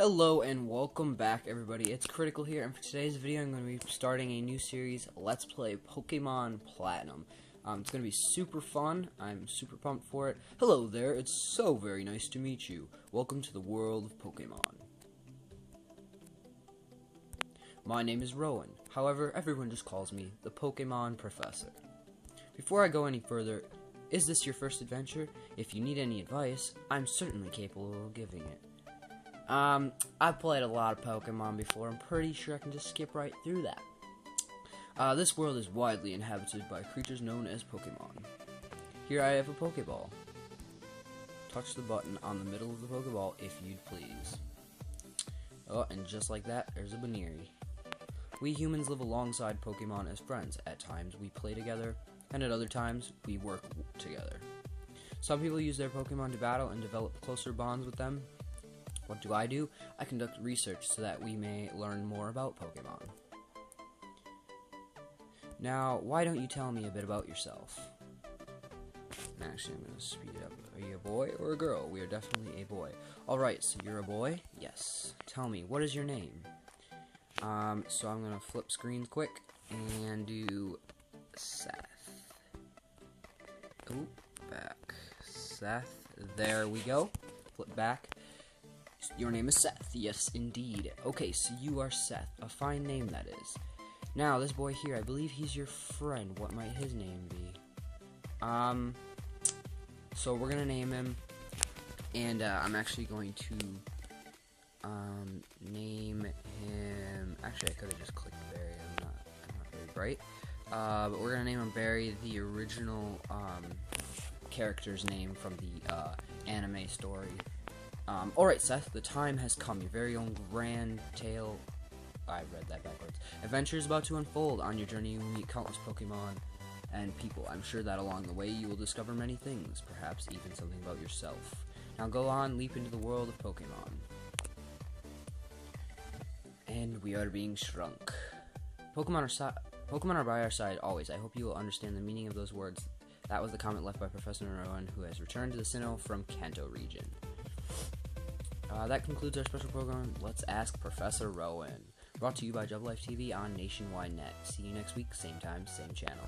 Hello and welcome back, everybody. It's Critical here, and for today's video I'm going to be starting a new series, Let's Play Pokemon Platinum. It's going to be super fun. I'm super pumped for it. Hello there, it's so very nice to meet you. Welcome to the world of Pokemon. My name is Rowan. However, everyone just calls me the Pokemon Professor. Before I go any further, is this your first adventure? If you need any advice, I'm certainly capable of giving it. I've played a lot of Pokemon before. I'm pretty sure I can just skip right through that. This world is widely inhabited by creatures known as Pokemon. Here I have a Pokeball. Touch the button on the middle of the Pokeball if you'd please. Oh, and just like that, there's a Baneri. We humans live alongside Pokemon as friends. At times we play together, and at other times we work together. Some people use their Pokemon to battle and develop closer bonds with them. What do? I conduct research so that we may learn more about Pokemon. Now, why don't you tell me a bit about yourself? Actually, I'm going to speed it up. Are you a boy or a girl? We are definitely a boy. Alright, so you're a boy? Yes. Tell me, what is your name? So I'm going to flip screens quick and do Seth. Oh, back. Seth. There we go. Flip back. Your name is Seth. Yes, indeed. Okay, so you are Seth. A fine name, that is. Now, this boy here, I believe he's your friend. What might his name be? So we're gonna name him, and I'm actually going to name him. Actually, I could have just clicked Barry. I'm not very bright. But we're gonna name him Barry, the original character's name from the anime story. Alright, Seth, the time has come. Your very own grand tale. I read that backwards. Adventure is about to unfold. On your journey, you will meet countless Pokemon and people. I'm sure that along the way, you will discover many things, perhaps even something about yourself. Now go on, leap into the world of Pokemon. And we are being shrunk. Pokemon are by our side always. I hope you will understand the meaning of those words. That was the comment left by Professor Rowan, who has returned to the Sinnoh from Kanto region. That concludes our special program, Let's Ask Professor Rowan. Brought to you by Jub Life TV on Nationwide Net. See you next week, same time, same channel.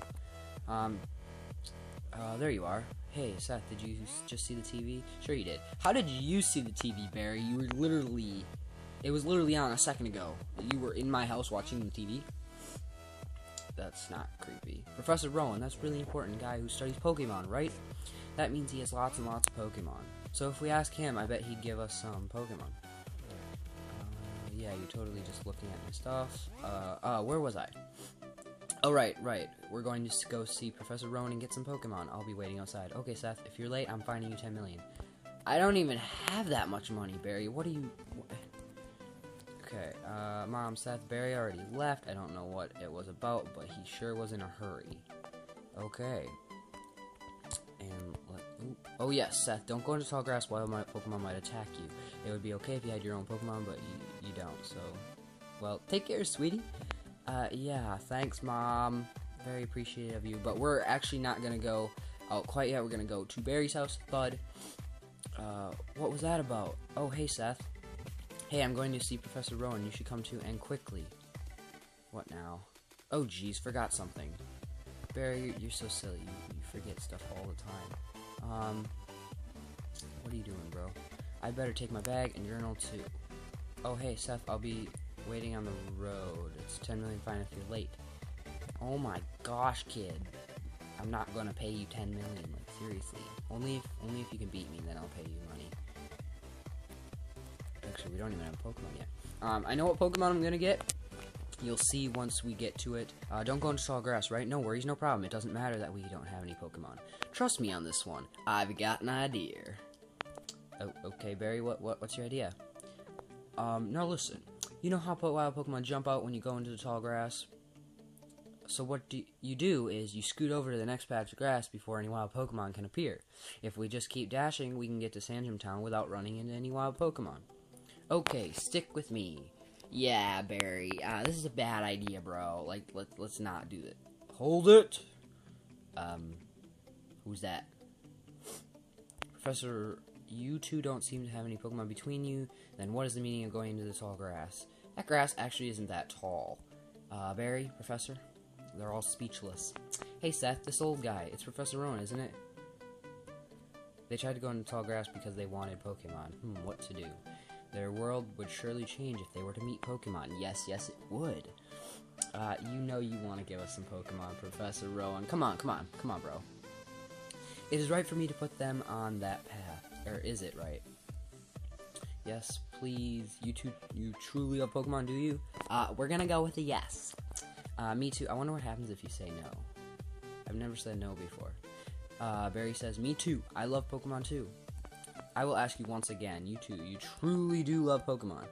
There you are. Hey, Seth, did you just see the TV? Sure you did. How did you see the TV, Barry? You were literally... It was literally on a second ago. You were in my house watching the TV? That's not creepy. Professor Rowan, that's a really important guy who studies Pokemon, right? That means he has lots and lots of Pokemon. So if we ask him, I bet he'd give us some Pokemon. Yeah, you're totally just looking at my stuff. Where was I? Oh, right. We're going to go see Professor Rowan and get some Pokemon. I'll be waiting outside. Okay, Seth, if you're late, I'm fining you 10 million. I don't even have that much money, Barry. What do you... Okay, Mom, Seth, Barry already left. I don't know what it was about, but he sure was in a hurry. Okay. And oh yes, Seth, don't go into tall grass while my Pokemon might attack you. It would be okay if you had your own Pokemon, but you don't, so... Well, take care, sweetie. Yeah, thanks, Mom. Very appreciative of you, but we're actually not gonna go out quite yet. We're gonna go to Barry's house, Bud. What was that about? Oh, hey, Seth. Hey, I'm going to see Professor Rowan. You should come too, and quickly. What now? Oh, jeez, forgot something. Barry, you're so silly. You forget stuff all the time. What are you doing, bro? I better take my bag and journal too. Oh, hey, Seth, I'll be waiting on the road. It's 10 million fine if you're late. Oh my gosh, kid. I'm not gonna pay you 10 million, like, seriously. Only if you can beat me, then I'll pay you money. Actually, we don't even have a Pokemon yet. I know what Pokemon I'm gonna get. You'll see once we get to it. Don't go into tall grass, right? No worries, no problem. It doesn't matter that we don't have any Pokemon. Trust me on this one. I've got an idea. Oh, okay, Barry, what's your idea? Now listen. You know how wild Pokemon jump out when you go into the tall grass? So what you do is you scoot over to the next patch of grass before any wild Pokemon can appear. If we just keep dashing, we can get to Sandgem Town without running into any wild Pokemon. Okay, stick with me. Yeah, Barry, this is a bad idea, bro. Like, let's not do it. Hold it! Who's that? Professor you two don't seem to have any Pokemon between you, then what is the meaning of going into the tall grass? That grass actually isn't that tall. Barry, Professor? They're all speechless. Hey Seth, this old guy, it's Professor Rowan, isn't it? They tried to go into tall grass because they wanted Pokemon. What to do? Their world would surely change if they were to meet Pokemon. Yes, it would. You know you want to give us some Pokemon, Professor Rowan. Come on, bro. It is right for me to put them on that path. Or is it right? Yes, please. You truly love Pokemon, do you? We're gonna go with a yes. Me too. I wonder what happens if you say no. I've never said no before. Barry says, me too. I love Pokemon too. I will ask you once again. You too. You truly do love Pokemon.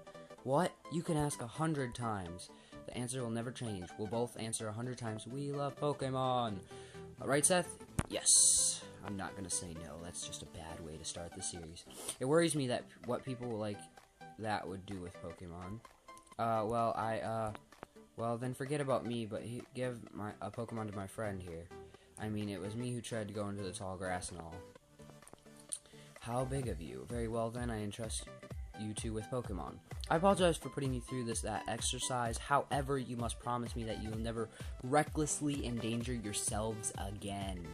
What? You can ask 100 times. The answer will never change. We'll both answer 100 times. We love Pokemon. Alright, Seth? Yes. I'm not gonna say no. That's just a bad way to start the series. It worries me that what people like that would do with Pokemon. Well, then forget about me, but give a Pokemon to my friend here. I mean, it was me who tried to go into the tall grass and all. How big of you? Very well then, I entrust you two with Pokemon. I apologize for putting you through that exercise. However, you must promise me that you will never recklessly endanger yourselves again.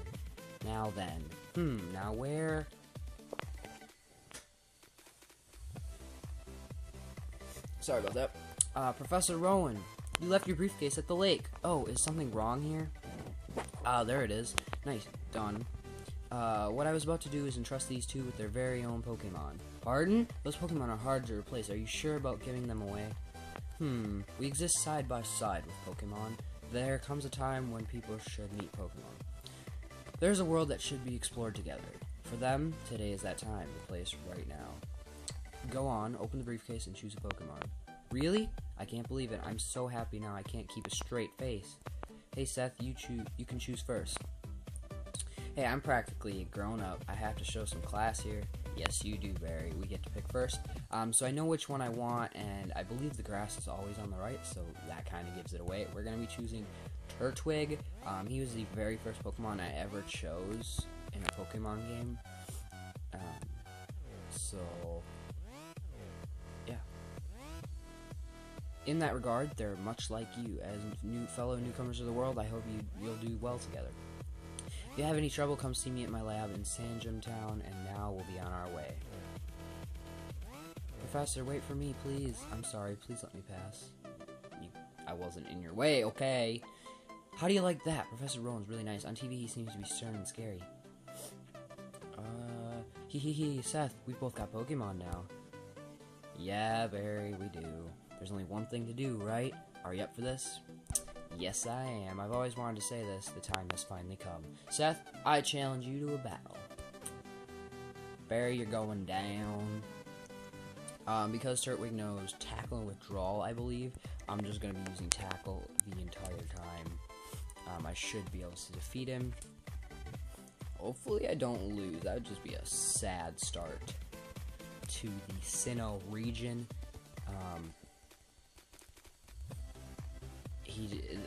Now then. Now where? Sorry about that. Professor Rowan, you left your briefcase at the lake. Oh, is something wrong here? There it is. Nice. Done. What I was about to do is entrust these two with their very own Pokemon. Pardon? Those Pokemon are hard to replace. Are you sure about giving them away? We exist side by side with Pokemon. There comes a time when people should meet Pokemon. There's a world that should be explored together. For them, today is that time, the place right now. Go on, open the briefcase and choose a Pokemon. Really? I can't believe it. I'm so happy now I can't keep a straight face. Hey Seth, you can choose first. Hey, I'm practically grown up. I have to show some class here. Yes, you do, Barry. We get to pick first. So I know which one I want, and I believe the grass is always on the right, so that kind of gives it away. We're going to be choosing Turtwig. He was the very first Pokemon I ever chose in a Pokemon game. So, yeah. In that regard, they're much like you. As fellow newcomers to the world, I hope you'll do well together. If you have any trouble, come see me at my lab in Sandgem Town, and now we'll be on our way. Professor, wait for me, please. I'm sorry, please let me pass. I wasn't in your way, okay? How do you like that? Professor Rowan's really nice. On TV, he seems to be stern and scary. Seth, we've both got Pokemon now. Yeah, Barry, we do. There's only one thing to do, right? Are you up for this? Yes, I am. I've always wanted to say this. The time has finally come. Seth, I challenge you to a battle. Barry, you're going down. Because Turtwig knows Tackle and Withdrawal, I believe, I'm just going to be using Tackle the entire time. I should be able to defeat him. Hopefully I don't lose. That would just be a sad start to the Sinnoh region.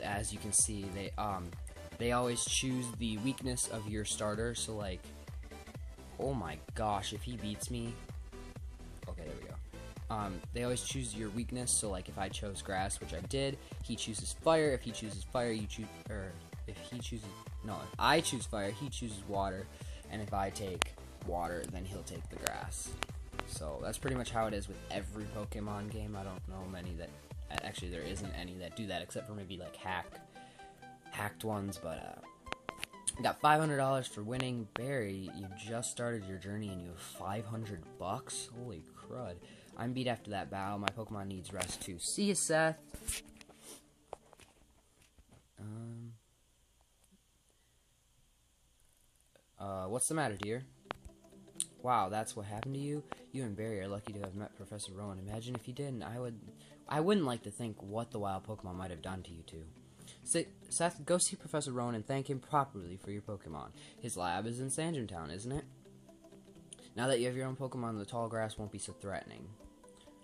As you can see, they always choose the weakness of your starter. So like, oh my gosh, if he beats me, okay, there we go. They always choose your weakness. So like, if I chose grass, which I did, he chooses fire. If he chooses fire, you choose, or if I choose fire, he chooses water, and if I take water, then he'll take the grass. So that's pretty much how it is with every Pokemon game. I don't know many that. Actually, there isn't any that do that, except for maybe like hacked ones. But got $500 for winning. Barry, you just started your journey and you have $500. Holy crud! I'm beat after that battle. My Pokemon needs rest too. See you, Seth. What's the matter, dear? Wow, that's what happened to you? You and Barry are lucky to have met Professor Rowan. Imagine if you didn't. I wouldn't like to think what the wild Pokemon might have done to you two. Seth, go see Professor Rowan and thank him properly for your Pokemon. His lab is in Sandgem Town, isn't it? Now that you have your own Pokemon, the tall grass won't be so threatening.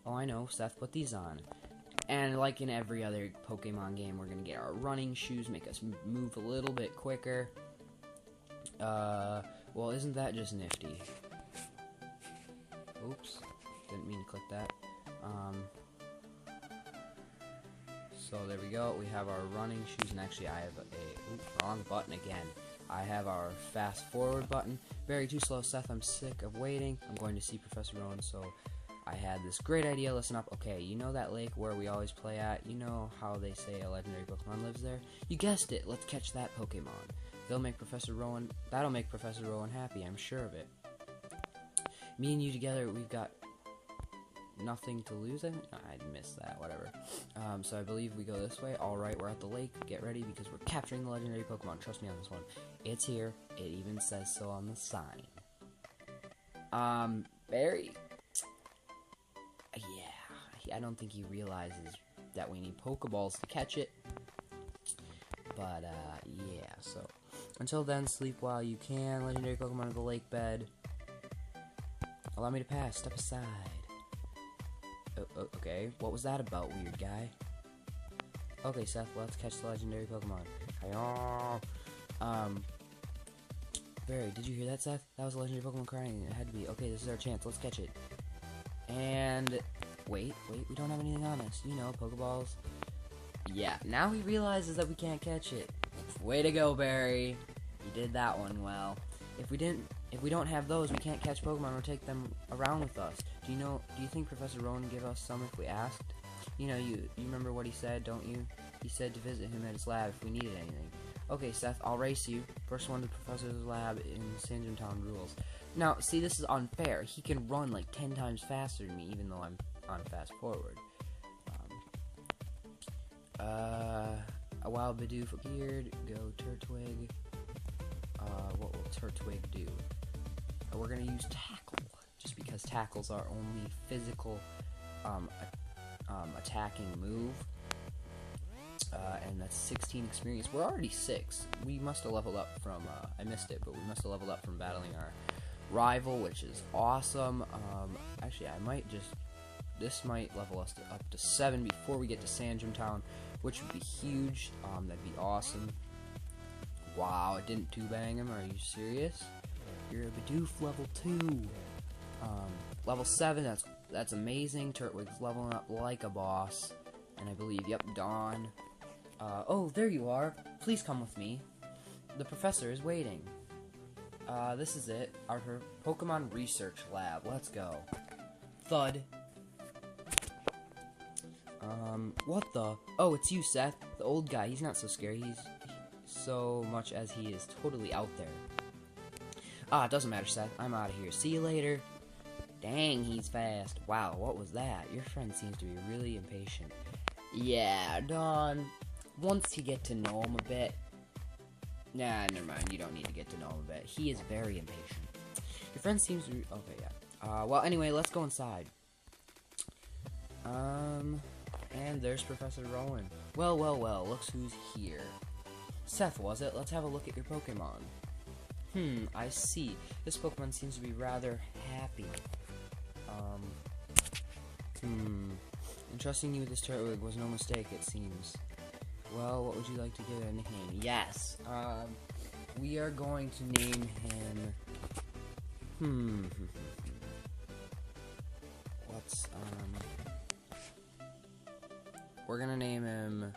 Oh, I know. Seth, put these on. And like in every other Pokemon game, we're going to get our running shoes, make us move a little bit quicker. Well, isn't that just nifty? Oops, didn't mean to click that. So there we go. We have our running shoes, and actually I have wrong button again. I have our fast forward button. Barry, too slow. Seth, I'm sick of waiting. I'm going to see Professor Rowan, so I had this great idea. Listen up. Okay, you know that lake where we always play at? You know how they say a legendary Pokemon lives there? You guessed it. Let's catch that Pokemon. That'll make Professor Rowan happy. I'm sure of it. Me and you together, we've got nothing to lose. I missed that. Whatever. So I believe we go this way. All right, we're at the lake. Get ready because we're capturing the legendary Pokemon. Trust me on this one. It's here. It even says so on the sign. Barry. Yeah, I don't think he realizes that we need Pokeballs to catch it. But, yeah, so. Until then, sleep while you can. Legendary Pokemon of the lake bed. Allow me to pass. Step aside. Okay, what was that about, weird guy? Okay, Seth, let's catch the legendary Pokemon. Barry, did you hear that, Seth? That was a legendary Pokemon crying. It had to be. Okay, this is our chance. Let's catch it. And wait, we don't have anything on us. You know, Pokeballs. Yeah, now he realizes that we can't catch it. Way to go, Barry. You did that one well. If we don't have those, we can't catch Pokemon or take them around with us. Do you think Professor Rowan would give us some if we asked? You know, you remember what he said, don't you? He said to visit him at his lab if we needed anything. Okay, Seth, I'll race you. First one to Professor's lab in Sandgem Town rules. Now, see, this is unfair. He can run like 10 times faster than me, even though I'm on fast forward. A wild Bidoof appeared. Go Turtwig. What will Turtwig do? We're gonna use Tackle, just because Tackle's our only physical attacking move. And that's 16 experience. We're already 6. We must have leveled up from, I missed it, but we must have leveled up from battling our rival, which is awesome. Actually, this might level us up to 7 before we get to Sandgem Town, which would be huge. That'd be awesome. Wow, it didn't 2-bang him. Are you serious? You're a Bidoof level 2. Level 7, that's amazing. Turtwig's leveling up like a boss. And I believe, yep, Dawn. Oh, there you are. Please come with me. The professor is waiting. This is it. Our Pokemon Research Lab. Let's go. Thud. What the? Oh, it's you, Seth. The old guy. He's not so scary. He's so much as he is totally out there. It doesn't matter, Seth. I'm out of here. See you later. Dang, he's fast. Wow, what was that? Your friend seems to be really impatient. Yeah, Dawn. Once you get to know him a bit... Nah, never mind. You don't need to get to know him a bit. He is very impatient. Your friend seems to be... Okay, yeah. Well, anyway, let's go inside. And there's Professor Rowan. Well, looks who's here. Seth, was it? Let's have a look at your Pokemon. I see. This Pokemon seems to be rather happy. Entrusting you with this Turtwig was no mistake, it seems. Well, what would you like to give it a nickname? Yes. We are going to name him... We're gonna name him...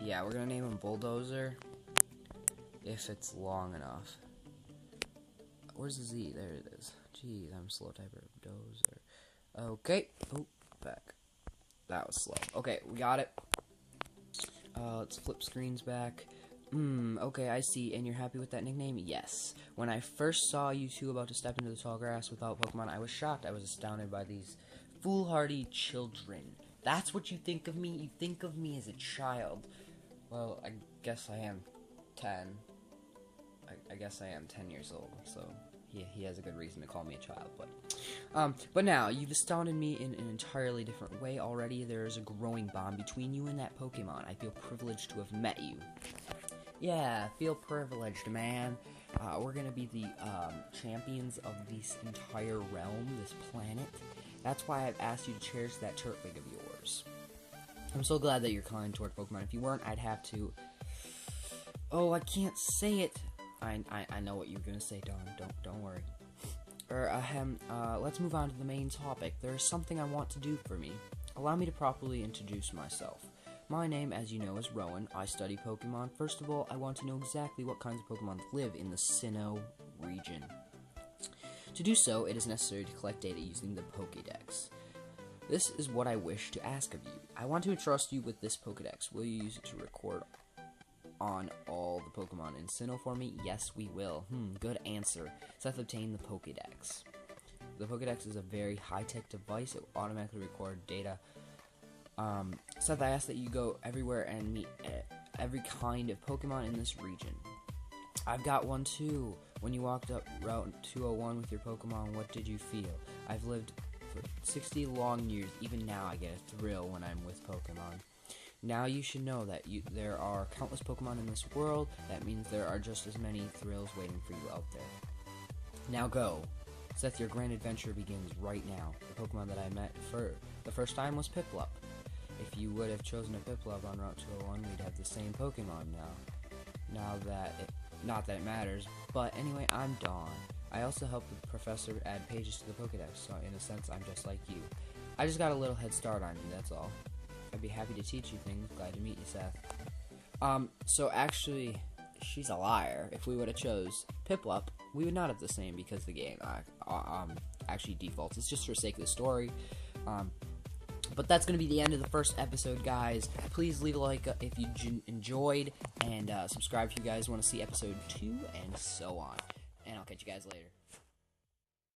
Yeah, we're gonna name him Bulldozer. If it's long enough. Where's the Z? There it is. Jeez, I'm a slow typer. Dozer. Okay. Oh, back. That was slow. Okay, we got it. Let's flip screens back. Okay, I see. And you're happy with that nickname? Yes. When I first saw you two about to step into the tall grass without Pokemon, I was shocked. I was astounded by these foolhardy children. That's what you think of me? You think of me as a child. Well, I guess I am 10. I guess I am 10 years old, so he has a good reason to call me a child, but now, you've astounded me in an entirely different way already. There is a growing bond between you and that Pokemon. I feel privileged to have met you. Yeah, feel privileged, man. We're gonna be the champions of this entire realm, this planet. That's why I've asked you to cherish that Turtwig of yours. I'm so glad that you're kind toward Pokemon. If you weren't, I'd have to... Oh, I can't say it. I know what you're gonna say, Don. Don't worry. Let's move on to the main topic. There is something I want to do for me. Allow me to properly introduce myself. My name, as you know, is Rowan. I study Pokemon. First of all, I want to know exactly what kinds of Pokemon live in the Sinnoh region. To do so, it is necessary to collect data using the Pokédex. This is what I wish to ask of you. I want to entrust you with this Pokédex. Will you use it to record on all the Pokemon in Sinnoh for me? Yes, we will. Good answer. Seth obtained the Pokédex. The Pokédex is a very high-tech device. It will automatically record data. Seth, I ask that you go everywhere and meet every kind of Pokemon in this region. I've got one too. When you walked up Route 201 with your Pokemon, what did you feel? I've lived for 60 long years. Even now I get a thrill when I'm with Pokemon. Now you should know that there are countless Pokemon in this world. That means there are just as many thrills waiting for you out there. Now go. Seth, your grand adventure begins right now. The Pokemon that I met for the first time was Piplup. If you would have chosen a Piplup on Route 201, we'd have the same Pokemon now. Not that it matters, but anyway, I'm Dawn. I also help the professor add pages to the Pokédex, so in a sense, I'm just like you. I just got a little head start on you, that's all. I'd be happy to teach you things. Glad to meet you, Seth. So actually, she's a liar. If we would have chose Piplup, we would not have the same because the game actually defaults. It's just for the sake of the story. But that's going to be the end of the first episode, guys. Please leave a like if you enjoyed, and subscribe if you guys want to see episode 2, and so on. And I'll catch you guys later.